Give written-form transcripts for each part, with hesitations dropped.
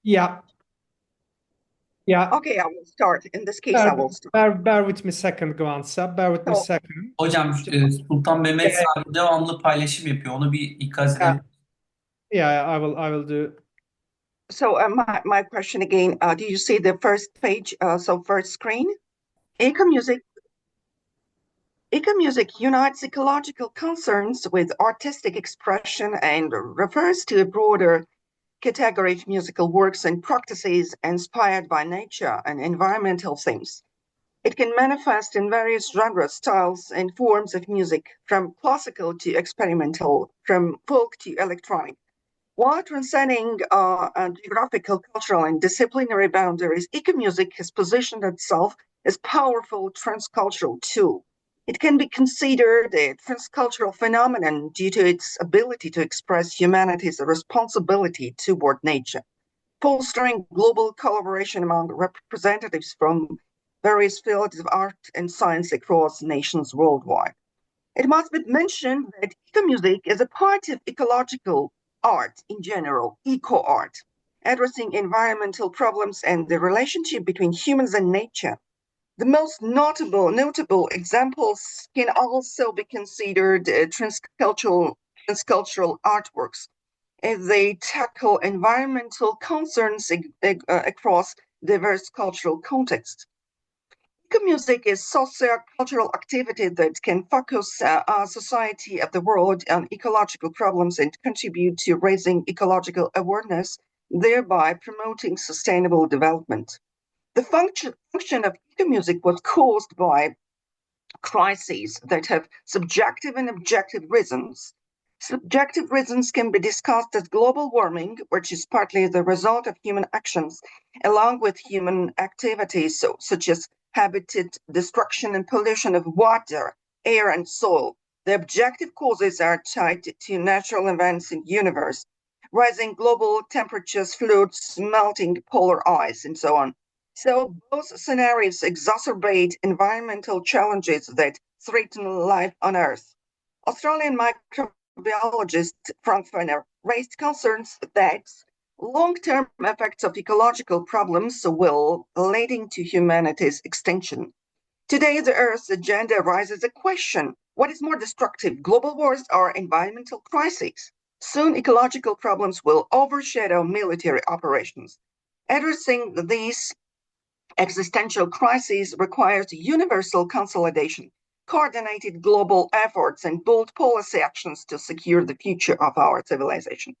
Yeah, yeah. Okay, I will start. In this case, I will start. Bear with me second, Gvantsa. Bear with me So, second. Hocam Sultan Mehmet Yeah, Sami devamlı paylaşım yapıyor. Onu bir ikaz yeah, edelim. yeah. I will do. my question again. Do you see the first page? First screen. Eco-music. Eco-music unites ecological concerns with artistic expression and refers to a broader category of musical works and practices inspired by nature and environmental themes. It can manifest in various genres, styles, and forms of music, from classical to experimental, from folk to electronic. While transcending geographical, cultural, and disciplinary boundaries, eco-music has positioned itself as powerful transcultural tool. It can be considered a transcultural phenomenon due to its ability to express humanity's responsibility toward nature, fostering global collaboration among representatives from various fields of art and science across nations worldwide. It must be mentioned that eco-music is a part of ecological art in general, eco-art, addressing environmental problems and the relationship between humans and nature. The most notable examples can also be considered transcultural artworks, as they tackle environmental concerns across diverse cultural contexts. Eco-music is socio-cultural activity that can focus our society of the world on ecological problems and contribute to raising ecological awareness, thereby promoting sustainable development. The function of eco-music was caused by crises that have subjective and objective reasons. Subjective reasons can be discussed as global warming, which is partly the result of human actions, along with human activities such as habitat destruction and pollution of water, air, and soil. The objective causes are tied to natural events in the universe, rising global temperatures, floods, melting polar ice, and so on. So both scenarios exacerbate environmental challenges that threaten life on Earth. Australian microbiologist Frank Fenner raised concerns that long-term effects of ecological problems will leading to humanity's extinction. Today, the Earth's agenda raises a question: what is more destructive, global wars or environmental crises? Soon, ecological problems will overshadow military operations. Addressing these existential crises requires universal consolidation, coordinated global efforts, and bold policy actions to secure the future of our civilization.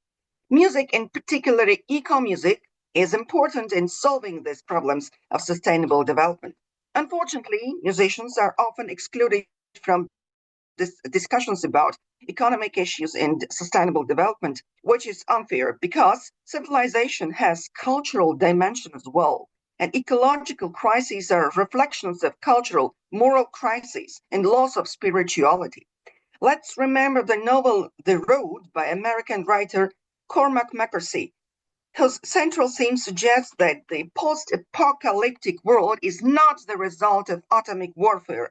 Music, and particularly eco-music, is important in solving these problems of sustainable development. Unfortunately, musicians are often excluded from discussions about economic issues and sustainable development, which is unfair because civilization has cultural dimension as well. And ecological crises are reflections of cultural, moral crises and loss of spirituality. Let's remember the novel The Road by American writer Cormac McCarthy, whose central theme suggests that the post-apocalyptic world is not the result of atomic warfare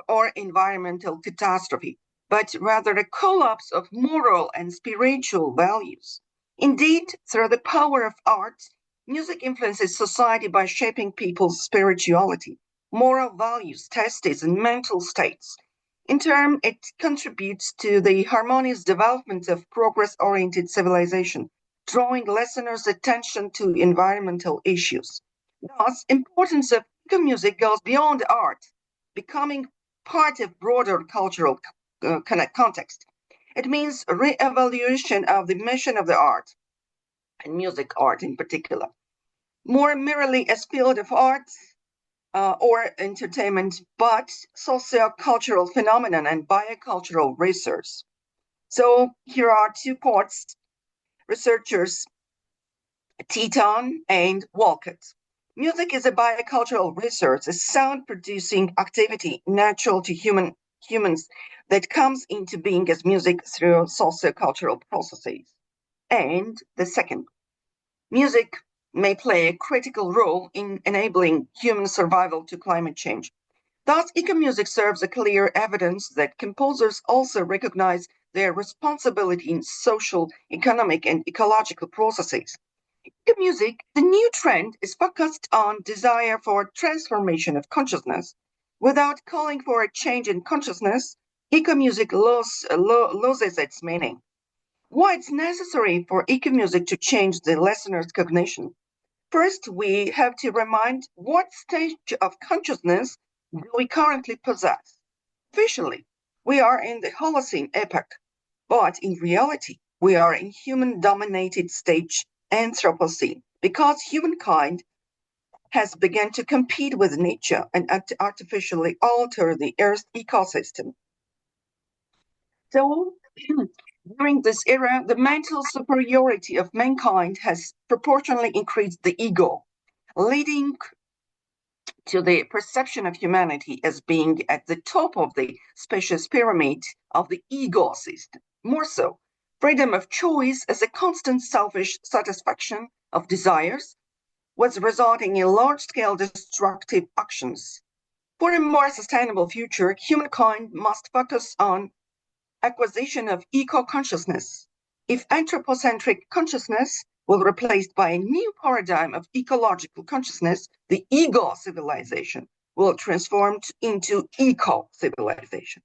or environmental catastrophe, but rather a collapse of moral and spiritual values. Indeed, through the power of art, music influences society by shaping people's spirituality, moral values, tastes, and mental states. In turn, it contributes to the harmonious development of progress-oriented civilization, drawing listeners' attention to environmental issues. Thus, importance of music goes beyond art, becoming part of broader cultural context. It means re-evaluation of the mission of the art, and music art in particular, more merely as field of art or entertainment, but socio-cultural phenomenon and biocultural research. So here are two parts, researchers Teton and Walcott. Music is a biocultural research, a sound-producing activity natural to humans that comes into being as music through sociocultural processes. And the second, music may play a critical role in enabling human survival to climate change. Thus, eco-music serves a clear evidence that composers also recognize their responsibility in social, economic, and ecological processes. Music, the new trend is focused on desire for transformation of consciousness. Without calling for a change in consciousness, eco-music loses its meaning. Why it's necessary for eco-music to change the listener's cognition? First, we have to remind what stage of consciousness do we currently possess. Officially, we are in the Holocene epoch, but in reality, we are in human-dominated stage Anthropocene, because humankind has begun to compete with nature and artificially alter the Earth's ecosystem. So, during this era, the mental superiority of mankind has proportionally increased the ego, leading to the perception of humanity as being at the top of the species pyramid of the ego system. More so, freedom of choice as a constant selfish satisfaction of desires was resulting in large-scale destructive actions. For a more sustainable future, humankind must focus on acquisition of eco-consciousness. If anthropocentric consciousness will be replaced by a new paradigm of ecological consciousness, the ego civilization will transform into eco-civilization.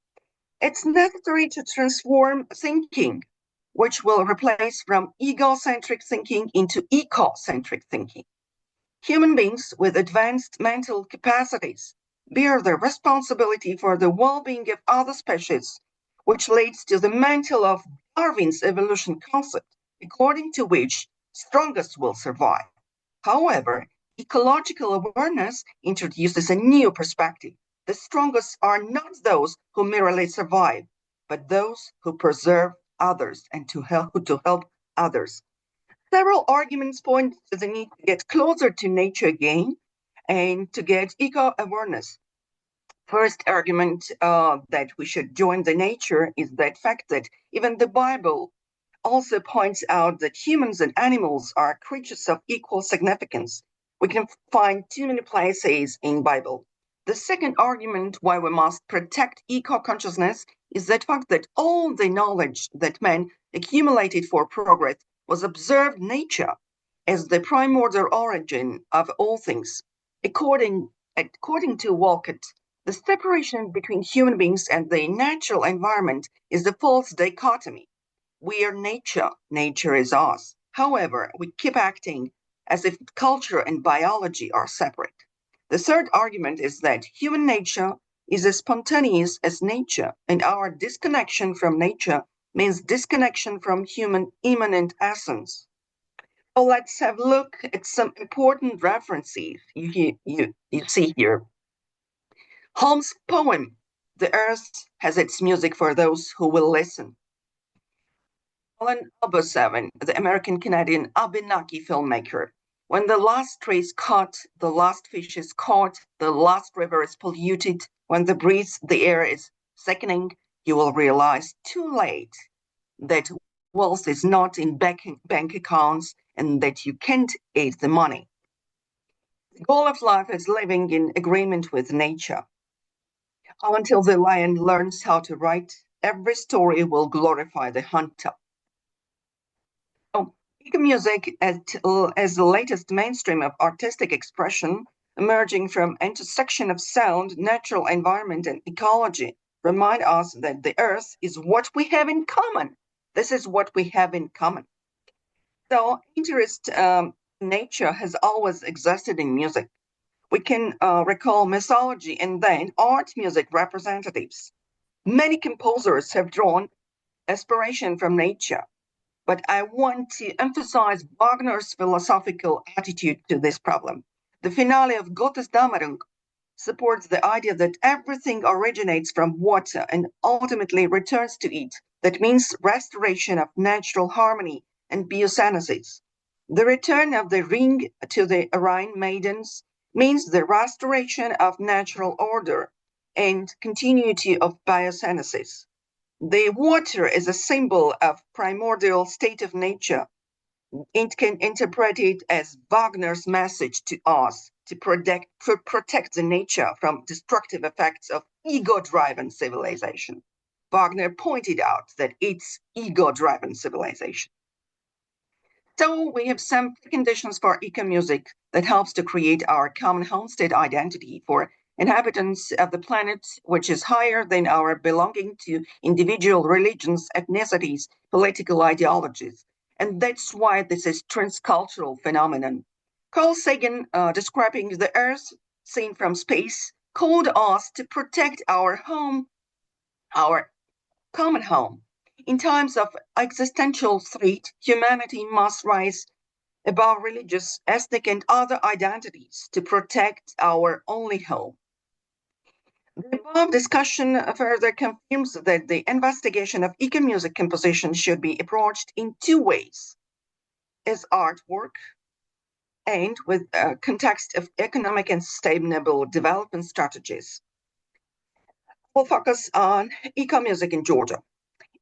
It's necessary to transform thinking, which will replace from egocentric thinking into eco-centric thinking. Human beings with advanced mental capacities bear the responsibility for the well-being of other species, which leads to the mantle of Darwin's evolution concept, according to which strongest will survive. However, ecological awareness introduces a new perspective. The strongest are not those who merely survive, but those who preserve others and to help others. Several arguments point to the need to get closer to nature again and to get eco-awareness. First argument that we should join the nature is that fact that even the Bible also points out that humans and animals are creatures of equal significance. We can find too many places in Bible. The second argument why we must protect eco-consciousness is that fact that all the knowledge that man accumulated for progress was observed nature as the primordial origin of all things. According to Walcott, the separation between human beings and the natural environment is a false dichotomy. We are nature, nature is us. However, we keep acting as if culture and biology are separate. The third argument is that human nature is as spontaneous as nature, and our disconnection from nature means disconnection from human immanent essence. So let's have a look at some important references you see here. Holmes' poem, The Earth Has Its Music for Those Who Will Listen. Alan Oberseven, the American-Canadian Abenaki filmmaker. When the last tree is cut, the last fish is caught, the last river is polluted, when the air is sickening, you will realize too late that wealth is not in bank accounts and that you can't eat the money. The goal of life is living in agreement with nature. Until the lion learns how to write, every story will glorify the hunter. Music as the latest mainstream of artistic expression, emerging from intersection of sound, natural environment, and ecology, remind us that the earth is what we have in common. This is what we have in common. So interest in nature has always existed in music. We can recall mythology and then art music representatives. Many composers have drawn inspiration from nature. But I want to emphasize Wagner's philosophical attitude to this problem. The finale of Gottesdammerung supports the idea that everything originates from water and ultimately returns to it. That means restoration of natural harmony and biogenesis. The return of the ring to the Rhine maidens means the restoration of natural order and continuity of biogenesis. The water is a symbol of primordial state of nature. It can interpret it as Wagner's message to us to protect the nature from destructive effects of ego-driven civilization. Wagner pointed out that it's ego-driven civilization. So we have some conditions for eco-music that helps to create our common homestead identity for inhabitants of the planet, which is higher than our belonging to individual religions, ethnicities, political ideologies. And that's why this is transcultural phenomenon. Carl Sagan, describing the Earth seen from space, called us to protect our home, our common home. In times of existential threat, humanity must rise above religious, ethnic, and other identities to protect our only home. The above discussion further confirms that the investigation of eco-music composition should be approached in two ways: as artwork and with a context of economic and sustainable development strategies. We'll focus on eco-music in Georgia.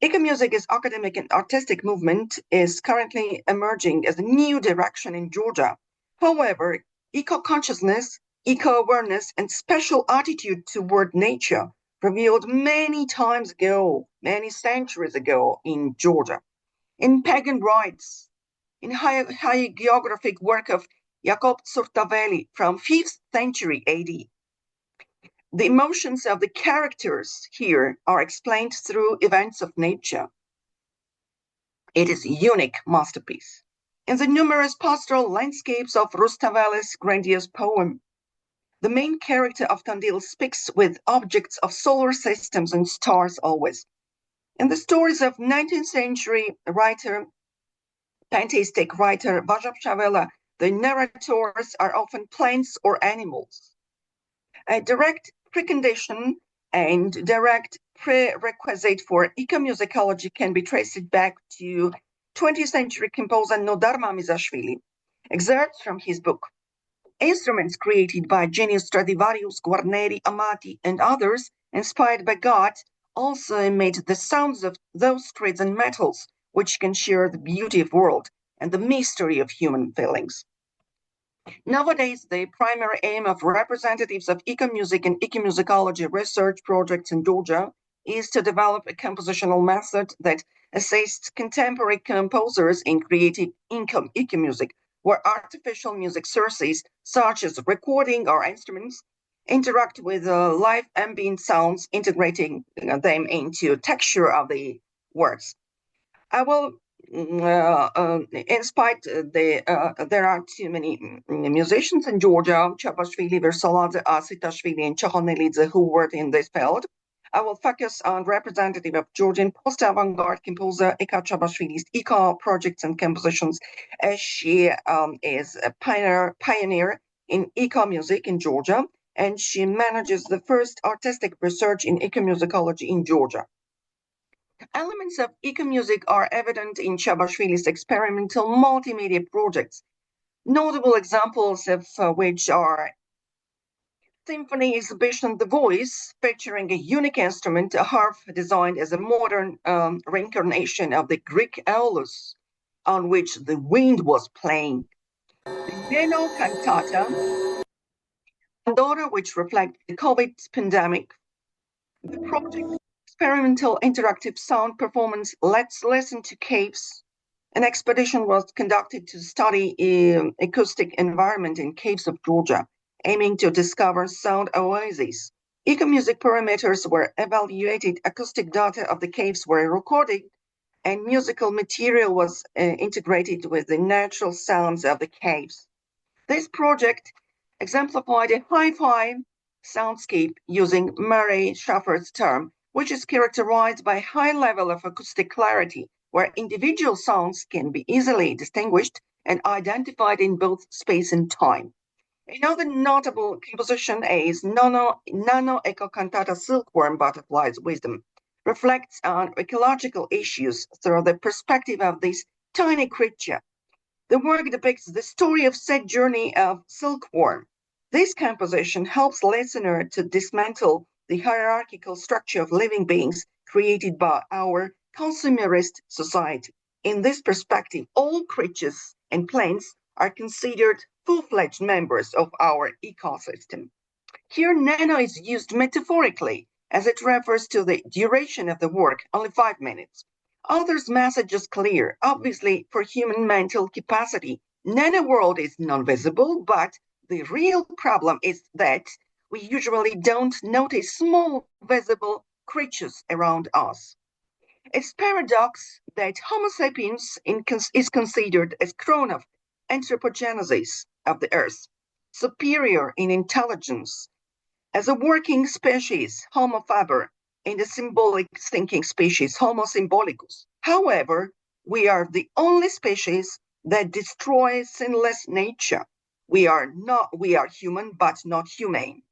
Eco-music as academic and artistic movement is currently emerging as a new direction in Georgia. However, eco-consciousness, eco-awareness, and special attitude toward nature revealed many times ago, many centuries ago in Georgia. In pagan rites, in hagiographic work of Jacob Tsurtaveli from 5th century AD, the emotions of the characters here are explained through events of nature. It is a unique masterpiece. In the numerous pastoral landscapes of Rustaveli's grandiose poem, the main character of Tandil speaks with objects of solar systems and stars always. In the stories of 19th century writer, pantheistic writer Vajapshavela, the narrators are often plants or animals. A direct precondition and direct prerequisite for ecomusicology can be traced back to 20th century composer Nodar Mamizashvili. Excerpts from his book. Instruments created by genius Stradivarius, Guarneri, Amati, and others, inspired by God, also emit the sounds of those threads and metals which can share the beauty of the world and the mystery of human feelings. Nowadays, the primary aim of representatives of ecomusic and ecomusicology research projects in Georgia is to develop a compositional method that assists contemporary composers in creating ecomusic, where artificial music sources, such as recording or instruments, interact with live ambient sounds, integrating them into texture of the works. I will in spite there are too many musicians in Georgia, Chabashvili, Versaladze, Asitashvili, and Chahonelidze, who work in this field. I will focus on representative of Georgian post-avant-garde composer Eka Chabashvili's Eka projects and compositions, as she is a pioneer in Eka music in Georgia, and she manages the first artistic research in ecomusicology in Georgia. Elements of ecomusic are evident in Chabashvili's experimental multimedia projects, notable examples of which are symphony exhibition The Voice, featuring a unique instrument, a harp designed as a modern reincarnation of the Greek aulus, on which the wind was playing. The Neno cantata, Pandora, which reflects the COVID pandemic. The project experimental interactive sound performance Let's Listen to Caves. An expedition was conducted to study acoustic environment in caves of Georgia, aiming to discover sound oases. Ecomusic parameters were evaluated, acoustic data of the caves were recorded, and musical material was integrated with the natural sounds of the caves. This project exemplified a hi-fi soundscape using Murray Schafer's term, which is characterized by a high level of acoustic clarity, where individual sounds can be easily distinguished and identified in both space and time. Another notable composition is Nano Eco Cantata Silkworm Butterfly's Wisdom, reflects on ecological issues through the perspective of this tiny creature. The work depicts the story of sad journey of silkworm. This composition helps listener to dismantle the hierarchical structure of living beings created by our consumerist society. In this perspective, all creatures and plants are considered full-fledged members of our ecosystem. Here, nano is used metaphorically as it refers to the duration of the work, only 5 minutes. Author's message is clear. Obviously, for human mental capacity, nano-world is non-visible, but the real problem is that we usually don't notice small visible creatures around us. It's paradox that Homo sapiens is considered as crown of anthropogenesis of the Earth, superior in intelligence, as a working species, Homo faber, and a symbolic thinking species, Homo symbolicus. However, we are the only species that destroys sinless nature. We are human, but not humane.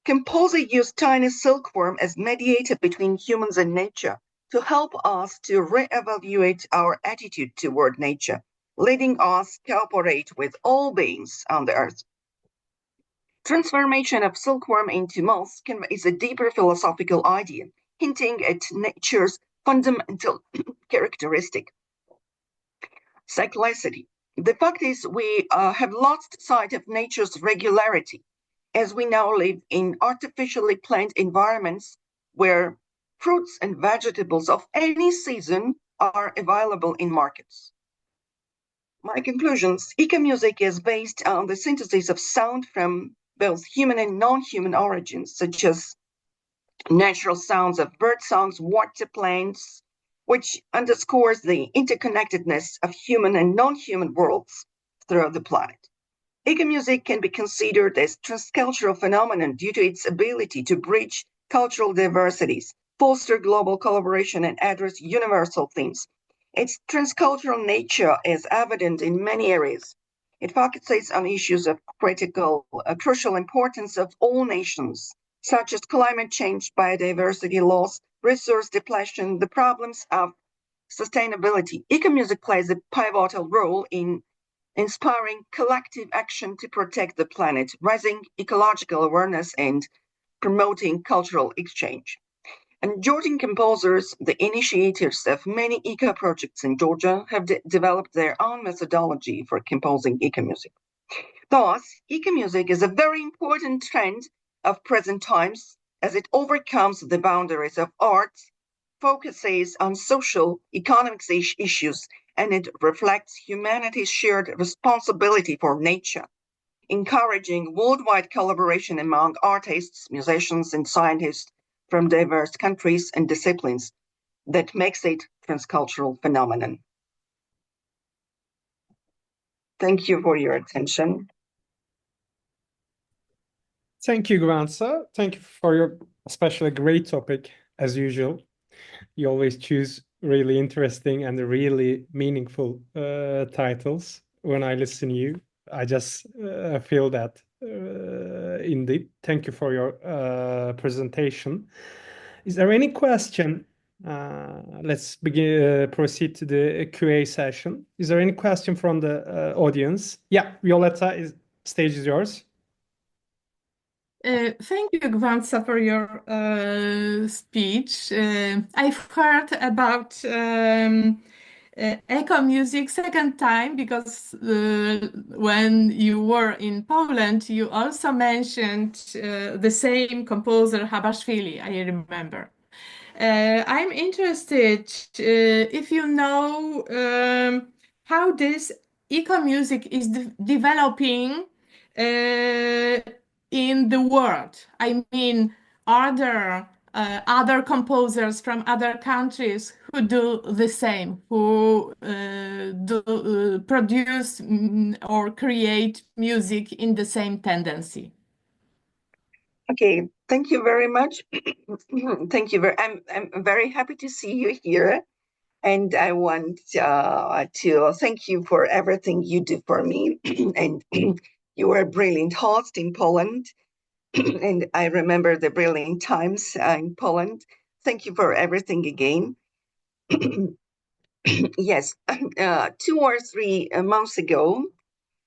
Composer used tiny silkworm as mediator between humans and nature to help us to reevaluate our attitude toward nature, letting us cooperate with all beings on the earth. Transformation of silkworm into moth is a deeper philosophical idea, hinting at nature's fundamental characteristic, cyclicity. The fact is we have lost sight of nature's regularity, as we now live in artificially planned environments where fruits and vegetables of any season are available in markets. My conclusions: eco-music is based on the synthesis of sound from both human and non-human origins, such as natural sounds of bird songs, water plants, which underscores the interconnectedness of human and non-human worlds throughout the planet. Eco-music can be considered as transcultural phenomenon due to its ability to bridge cultural diversities, foster global collaboration, and address universal themes. Its transcultural nature is evident in many areas. It focuses on issues of crucial importance of all nations, such as climate change, biodiversity loss, resource depletion, the problems of sustainability. Eco-music plays a pivotal role in inspiring collective action to protect the planet, raising ecological awareness, and promoting cultural exchange. And Georgian composers, the initiators of many eco projects in Georgia, have developed their own methodology for composing eco music. Thus, eco music is a very important trend of present times as it overcomes the boundaries of art, focuses on social, economic issues, and it reflects humanity's shared responsibility for nature, encouraging worldwide collaboration among artists, musicians, and scientists from diverse countries and disciplines that makes it a transcultural phenomenon. Thank you for your attention. Thank you, Gvantsa. Thank you for your especially great topic, as usual. You always choose really interesting and really meaningful titles. When I listen to you, I just feel that indeed. Thank you for your presentation. Is there any question? Let's proceed to the QA session. Is there any question from the audience? Yeah, Violetta, stage is yours. Thank you, Gvantsa, for your speech. I've heard about eco music second time because when you were in Poland, you also mentioned the same composer Habashvili, I remember. I'm interested if you know how this eco music is developing in the world. I mean, are there other composers from other countries who do the same, who produce or create music in the same tendency? Okay, thank you very much. Thank you I'm very happy to see you here, and I want to thank you for everything you do for me. And you were a brilliant host in Poland, and I remember the brilliant times in Poland. Thank you for everything again. Yes, 2 or 3 months ago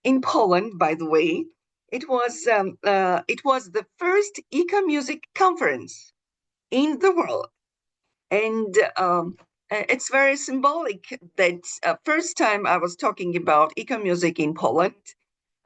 in Poland, by the way, it was the first eco music conference in the world, and it's very symbolic that first time I was talking about eco music in Poland,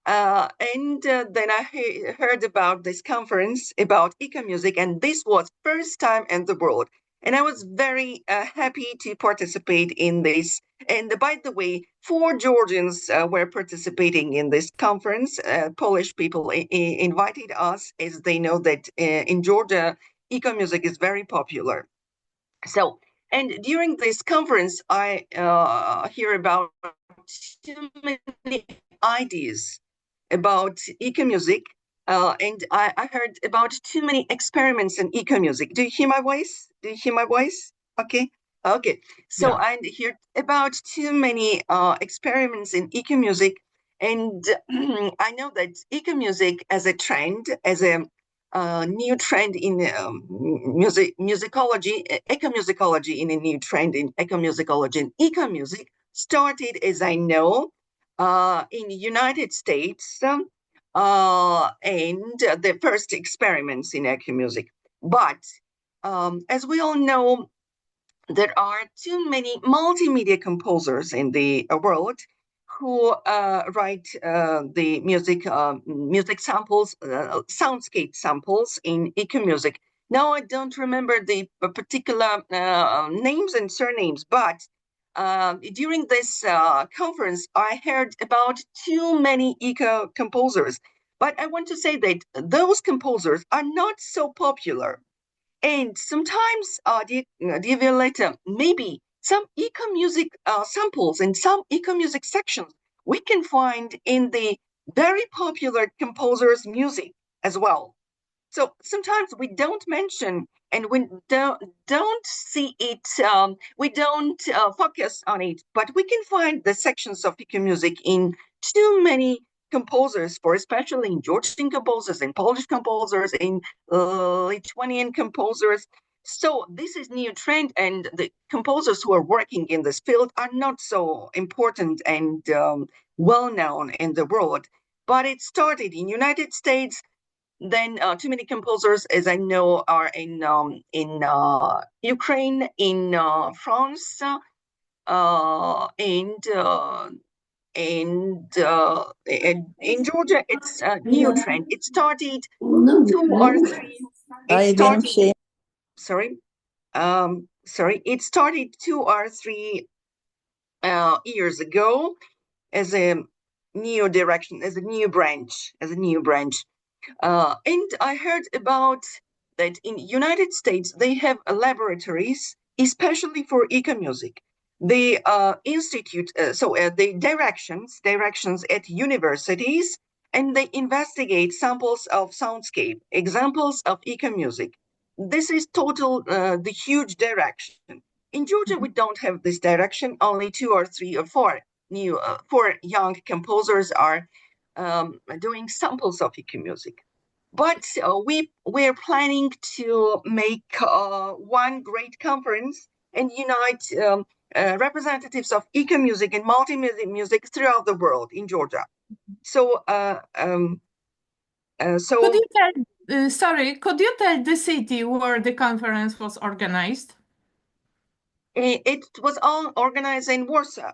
and then I heard about this conference about eco music, and this was first time in the world, And I was very happy to participate in this. And by the way, 4 Georgians were participating in this conference. Polish people invited us, as they know that in Georgia, eco music is very popular. So, and during this conference, I hear about too many ideas about eco music, and I heard about too many experiments in eco music. Do you hear my voice? Do you hear my voice? Okay. Okay. So Yeah. I heard about too many experiments in eco music, and I know that eco music as a trend, as a new trend in musicology, ecomusicology in a new trend in ecomusicology and ecomusic started, as I know, in the United States, and the first experiments in ecomusic. But as we all know, there are too many multimedia composers in the world who write the music samples, soundscape samples in ecomusic. Now I don't remember the particular names and surnames, but during this conference, I heard about too many eco composers. But I want to say that those composers are not so popular. And sometimes, dear Violetta, maybe some eco music samples and some eco music sections we can find in the very popular composer's music as well. So sometimes we don't mention and we don't see it, we don't focus on it, but we can find the sections of eco music in too many composers, for especially in Georgian composers, in Polish composers, in Lithuanian composers. So this is new trend, and the composers who are working in this field are not so important and well known in the world. But it started in United States. Then too many composers, as I know, are in Ukraine, in France, and in Georgia. It's a new trend. It started 2 or 3. It started. Sorry, sorry. It started 2 or 3 years ago as a new direction, as a new branch, and I heard about that in United States, they have laboratories, especially for eco music. They institute, the directions at universities, and they investigate samples of soundscape, examples of eco music. This is the huge direction. In Georgia, we don't have this direction. Only 2 or 3 or 4 young composers are doing samples of eco music. But we're planning to make one great conference and unite representatives of eco music and multimedia music throughout the world in Georgia. So, Could you tell the city where the conference was organized? It was all organized in Warsaw.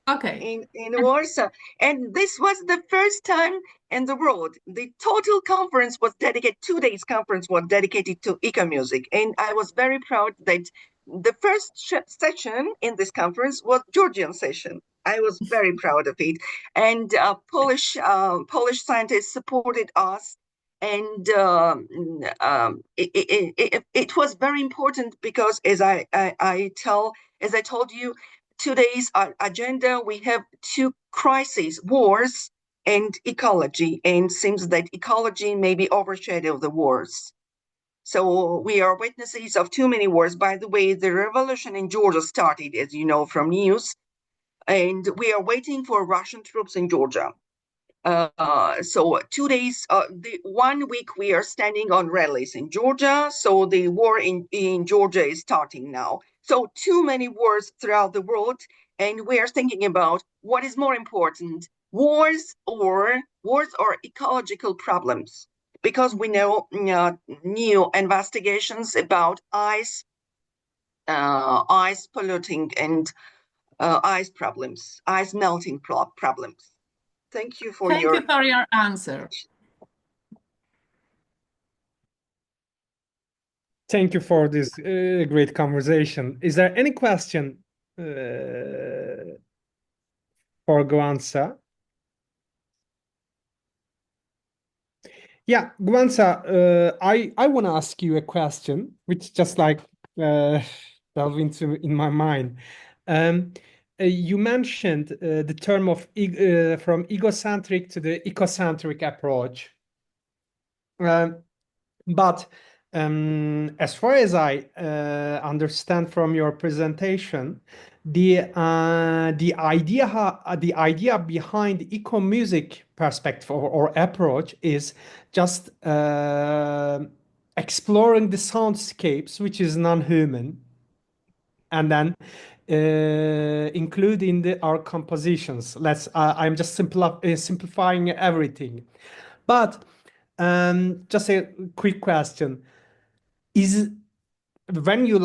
Okay. In Warsaw. And this was the first time in the world. The total conference was dedicated, 2 days conference was dedicated to eco music. And I was very proud that the first session in this conference was Georgian session. I was very proud of it. And Polish scientists supported us. And it was very important because as I told you, today's agenda, we have 2 crises, wars and ecology, and seems that ecology may be overshadowed the wars. So we are witnesses of too many wars. By the way, the revolution in Georgia started, as you know, from news, and we are waiting for Russian troops in Georgia. So 2 days, the 1 week we are standing on rallies in Georgia. So the war in Georgia is starting now. So too many wars throughout the world. And we are thinking about what is more important, wars or ecological problems. Because we know new investigations about ice polluting and ice problems, ice melting problems. Thank you for your answer. Thank you for this great conversation. Is there any question for Gvantsa? Yeah, Gvantsa, I want to ask you a question, which just like delve into in my mind. You mentioned the term of from egocentric to the ecocentric approach. But as far as I understand from your presentation, the idea behind eco music perspective or approach is just exploring the soundscapes, which is non-human, and then including our compositions. I'm just simplifying everything, but just a quick question is when you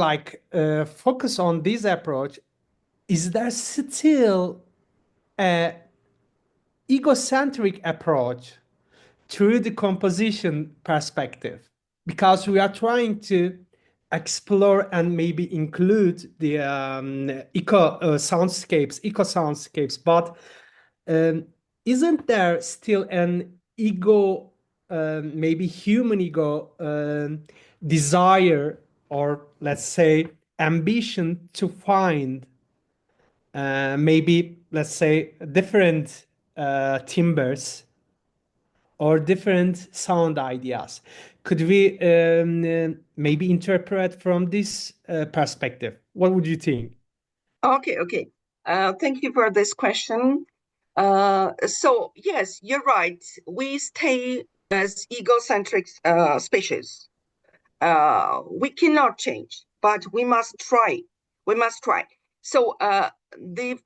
focus on this approach, is there still a egocentric approach through the composition perspective? Because we are trying to explore and maybe include the eco soundscapes, but isn't there still an ego, maybe human ego, desire, or let's say ambition to find maybe, let's say, different timbers or different sound ideas? Could we maybe interpret from this perspective? What would you think? Okay. Thank you for this question. So yes, you're right. We stay as egocentric species. We cannot change, but we must try. We must try. So the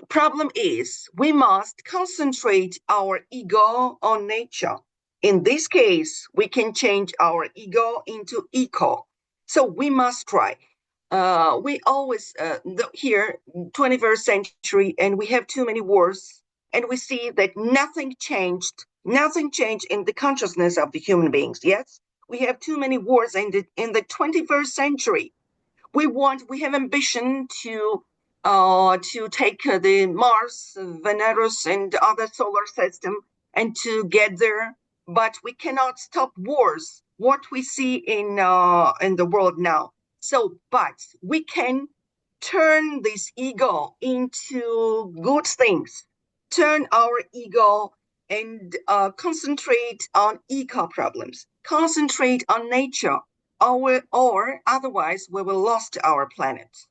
problem is we must concentrate our ego on nature. In this case, we can change our ego into eco. So we must try. We always here 21st century, and we have too many wars, and we see that nothing changed in the consciousness of the human beings. Yes, we have too many wars in the 21st century. We have ambition to take the Mars, Venus, and other solar system and to get there, but we cannot stop wars. What we see in the world now. So, but we can turn this ego into good things. Turn our ego and concentrate on eco problems. Concentrate on nature, or otherwise we will lost our planet.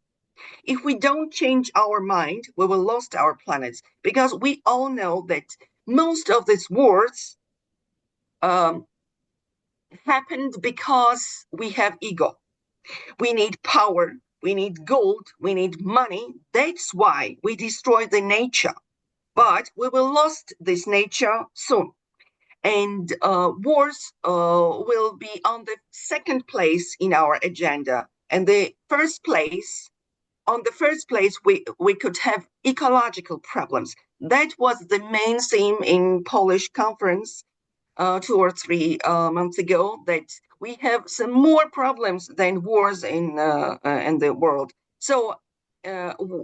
If we don't change our mind, we will lost our planet, because we all know that most of these wars happened because we have ego. We need power, we need gold, we need money. That's why we destroy the nature. But we will lost this nature soon. And wars will be on the second place in our agenda. And on the first place, we could have ecological problems. That was the main theme in Polish conference 2 or 3 months ago, that we have some more problems than wars in the world. So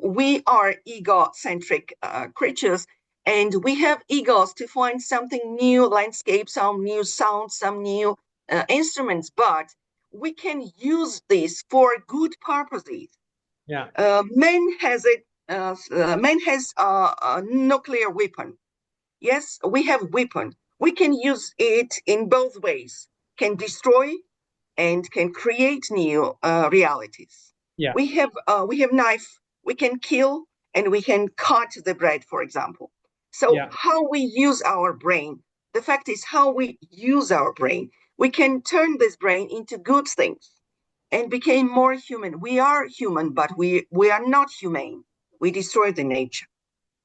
we are egocentric creatures, and we have egos to find something new, landscape, some new sounds, some new instruments, but we can use this for good purposes. Yeah. Man has a nuclear weapon. Yes, we have weapon. We can use it in both ways. Can destroy and can create new realities. Yeah. We have knife. We can kill and we can cut the bread, for example. So Yeah. how we use our brain. The fact is how we use our brain. We can turn this brain into good things and become more human. We are human, but we are not humane. We destroy the nature.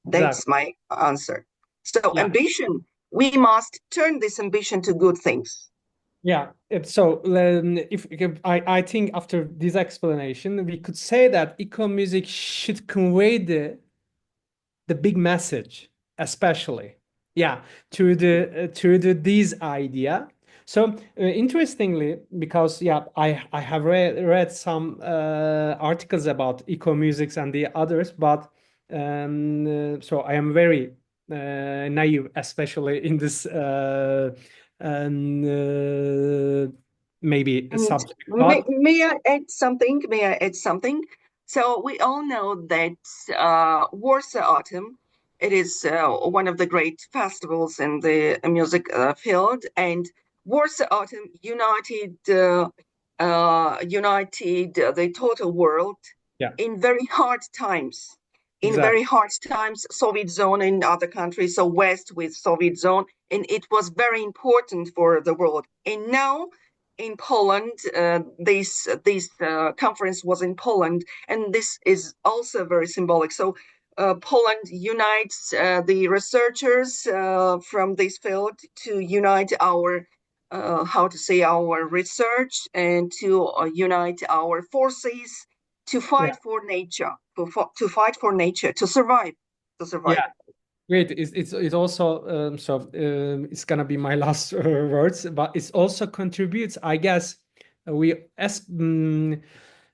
That's Exactly. my answer. So Yeah. ambition, we must turn this ambition to good things. Yeah. So if I think after this explanation, we could say that eco music should convey the big message, especially, yeah, through this idea So interestingly, because yeah, I have read some articles about eco musics and the others, but so I am very naive, especially in this um, uh, maybe a And subject. But may I add something? May I add something? So we all know that Warsaw Autumn, it is one of the great festivals in the music field, and Warsaw Autumn united the total world yeah, in very hard times. In exactly. very hard times, Soviet zone in other countries, so West with Soviet zone, and it was very important for the world. And now in Poland. This conference was in Poland, and this is also very symbolic. So Poland unites the researchers from this field to unite our how to say our research and to unite our forces to Yeah, fight for nature, to fight for nature, to survive, to survive. yeah. Great. It's also it's gonna be my last words, but it also contributes, I guess. We as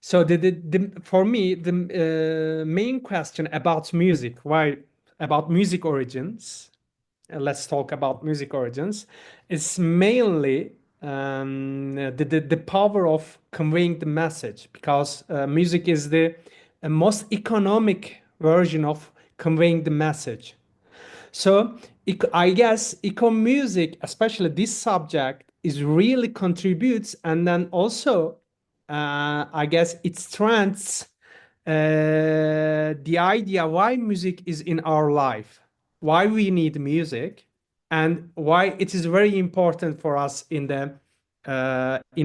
so the for me the main question about music, why about music origins. Let's talk about music origins. It's mainly the power of conveying the message because music is the most economic version of conveying the message. So I guess eco music, especially this subject, is really contributes, and then also I guess it strengthens the idea why music is in our life, why we need music, and why it is very important for us in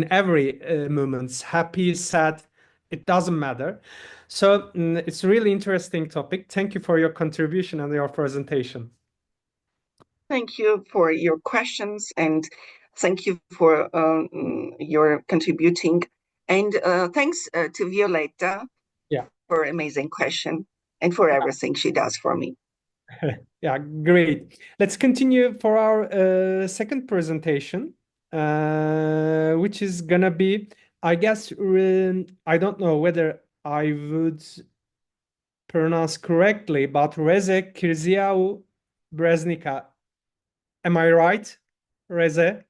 every moments, happy, sad, it doesn't matter. So it's a really interesting topic. Thank you for your contribution and your presentation. Thank you for your questions and thank you for your contributing. And thanks to Violetta Yeah. for amazing question and for everything she does for me. Yeah, great. Let's continue for our second presentation, which is gonna be, I guess, I don't know whether I would pronounce correctly, but Reze Kirziau Breznica. Am I right, Reze?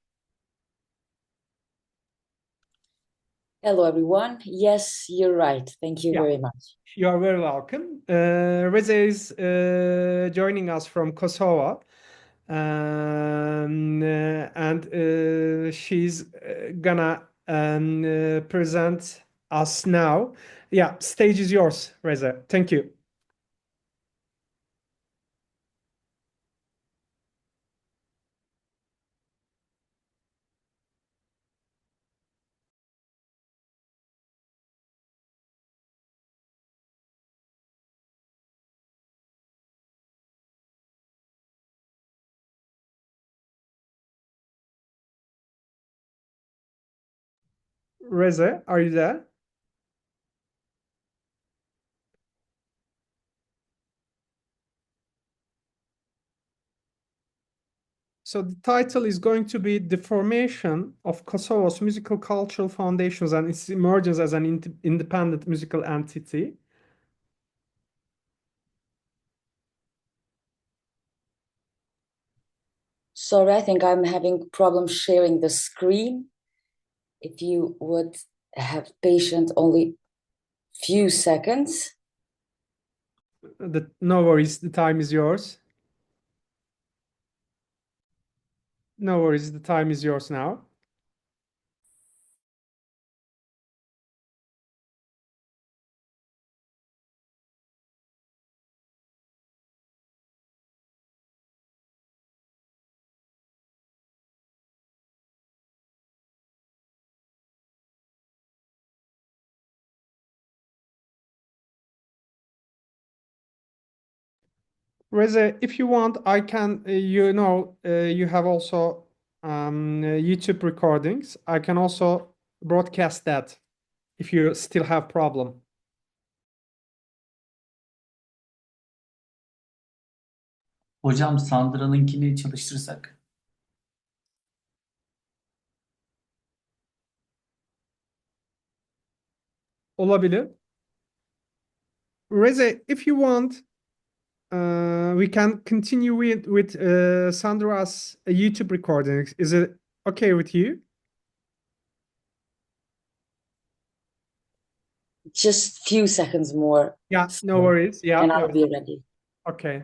Hello, everyone. Yes, you're right. Thank you Yeah. very much. You are very welcome. Reze is joining us from Kosovo. And she's gonna present us now. Yeah, stage is yours, Reza. Thank you. Reza, are you there? So the title is going to be The Formation of Kosovo's Musical Cultural Foundations and its Emergence as an Independent Musical Entity. Sorry, I think I'm having problems sharing the screen. If you would have patient only few seconds. No worries, the time is yours. No worries, the time is yours now. Reza, if you want, I can, you have also YouTube recordings. I can also broadcast that if you still have problem. Hocam Sandra'nınkini çalıştırırsak. olabilir. Reze, if you want, we can continue with Sandra's YouTube recordings. Is it okay with you? Just few seconds more. Yeah, no worries. Yeah, And I'll yeah. be ready. Okay.